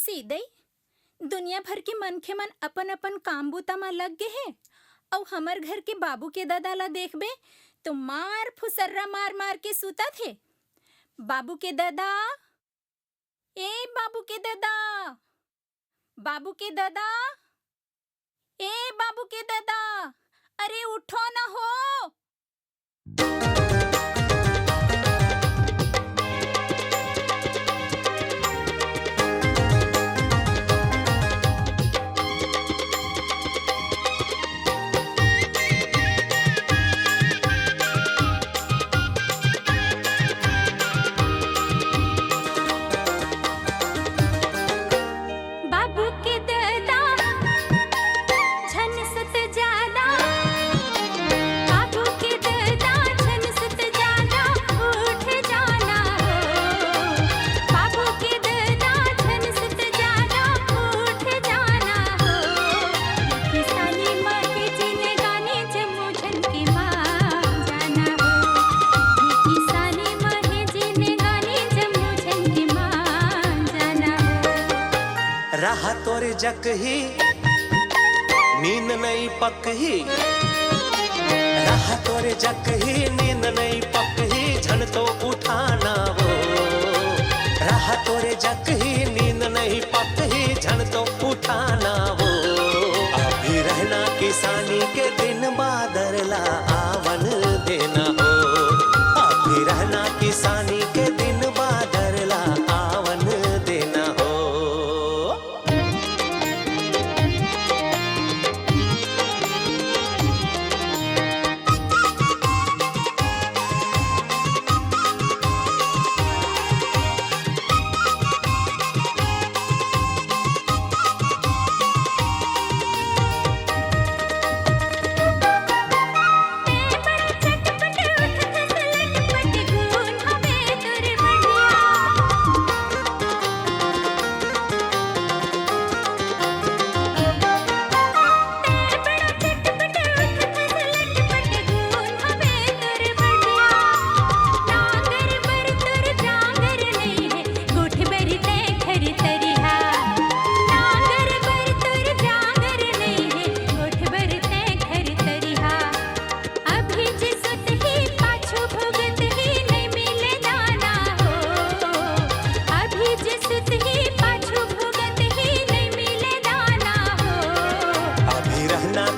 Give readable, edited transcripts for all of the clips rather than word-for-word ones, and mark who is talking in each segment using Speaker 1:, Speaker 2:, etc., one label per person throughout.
Speaker 1: सीधे दुनिया भर के मनखे मन अपन अपन काम बूता में लग गे हे। और हमर घर के बाबू के दादा ला देखबे तो मार फुसर्रा मार मार के सुता थे। बाबू के दादा, ए बाबू के दादा, बाबू के दादा, ए बाबू के दादा, अरे उठो ना हो। बाबू के दादा झन सत ज्यादा, बाबू के दादा झन सत ज्यादा उठ जाना हो। बाबू के दादा झन सत ज्यादा उठ जाना हो। किसानी माँ के जिने गाने जम्मू झन के माँ जाना हो। किसानी माँ के जिने गाने जम्मू झन के माँ जाना हो।
Speaker 2: रहा तोरे जक ही नींद नहीं पक ही, रहा तोरे जक ही नींद नहीं पक ही, झन तो उठाना हो। रहा तोरे जक ही नींद नहीं पक ही, झन तो उठाना हो। अभी रहना किसानी के दिन बादर ला आवन देना हो। अभी रहना किसानी के दिन बादर ला आवन देना हो।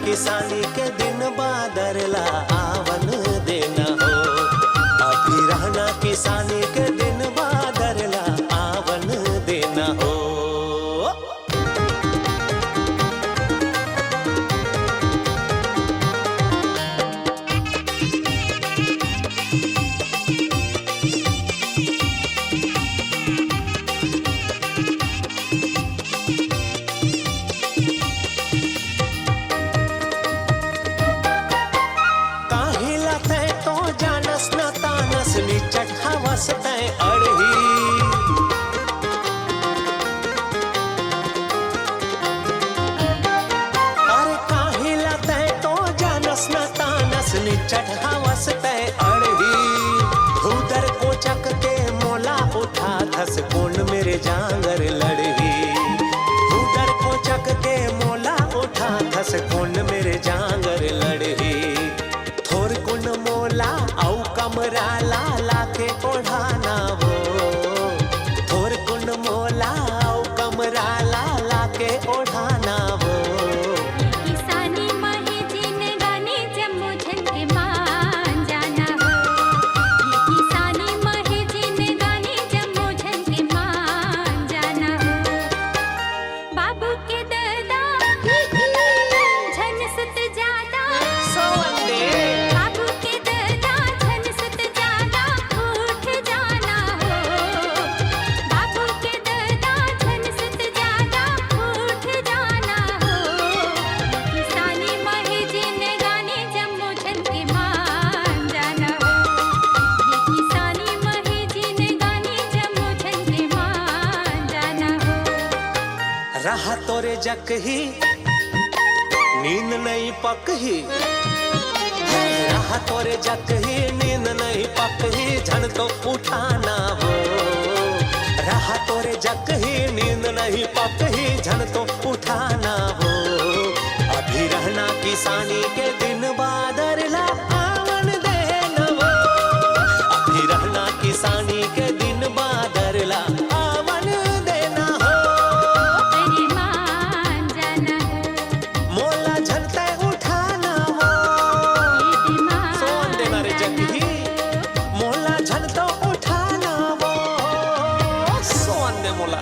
Speaker 2: किसानी के दिन बादर ला आवन देना हो। अभी रहना किसानी के दिन बादर ला आवन देना हो। निचट हवस तय अड़ही, अरे काहिला तय तो जानस न तानस, निचट हवस तय अड़ही। भूदर को चक के मोला उठा धस कोन मेरे जांगर लड़ही। भूदर को चक के मोला उठा धस कोन मेरे जांगर लड़ही। थोर कुन मोला औ कमरा ला के ओढ़ाना वो। थोर कुन मोला औ कमरा ला के ओढ़ाना वो।
Speaker 1: किसानी माही जिने गाने जम्मू झन के मान जाना हो। किसानी माही जिने गाने जम्मू झन के मान जाना हो। बाबू के दादा झन सत ज्यादा, बाबू के दादा झन सत ज्यादा उठ जाना हो। बाबू के दादा झन सत ज्यादा उठ जाना हो। किसानी माही जिने गाने जम्मू झन के मान जाना हो। किसानी माही जिने गाने जम्मू झन के मान जाना हो।
Speaker 2: रहा तोरे जक ही नींद नहीं पक ही, रहा तोरे जक ही नींद नहीं पक ही, झन तो उठाना हो। रहा तोरे जक ही नींद नहीं पक ही झन तो उठाना हो। अभी रहना किसानी के दिन बादरला आवन देना हो। अभी रहना किसानी के दिन बादरला आवन देना हो।
Speaker 1: तेरी मान जाना हो,
Speaker 2: मोला झलते उठाना हो।
Speaker 1: तेरी मान
Speaker 2: सोन देना रे जगही, मोला झलतो उठाना हो। सोन दे मोला।